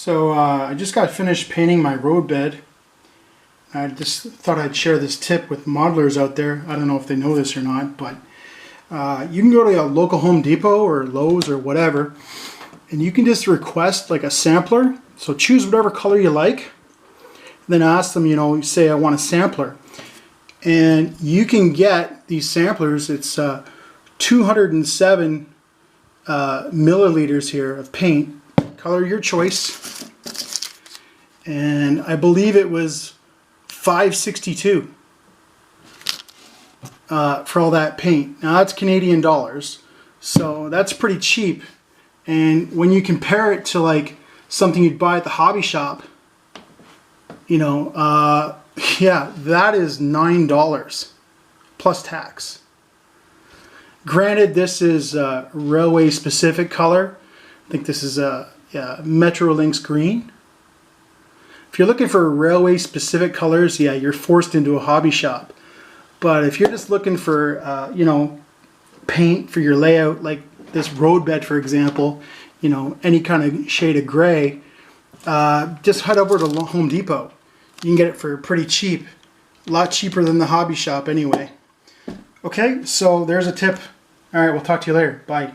So I just got finished painting my roadbed. I just thought I'd share this tip with modelers out there. I don't know if they know this or not, but you can go to a local Home Depot or Lowe's or whatever, and you can just request like a sampler. So choose whatever color you like, then ask them, you say I want a sampler. And you can get these samplers. It's 207 milliliters here of paint, color your choice, and I believe it was $5.62 for all that paint. Now that's Canadian dollars, so that's pretty cheap. And when you compare it to like something you'd buy at the hobby shop, yeah, that is $9 plus tax. Granted, this is a railway specific color. I think this is a Metrolinx green. If you're looking for railway specific colors, yeah, you're forced into a hobby shop. But if you're just looking for, paint for your layout, like this roadbed, for example, any kind of shade of gray, just head over to Home Depot. You can get it for pretty cheap, a lot cheaper than the hobby shop anyway. Okay, so there's a tip. All right, we'll talk to you later. Bye.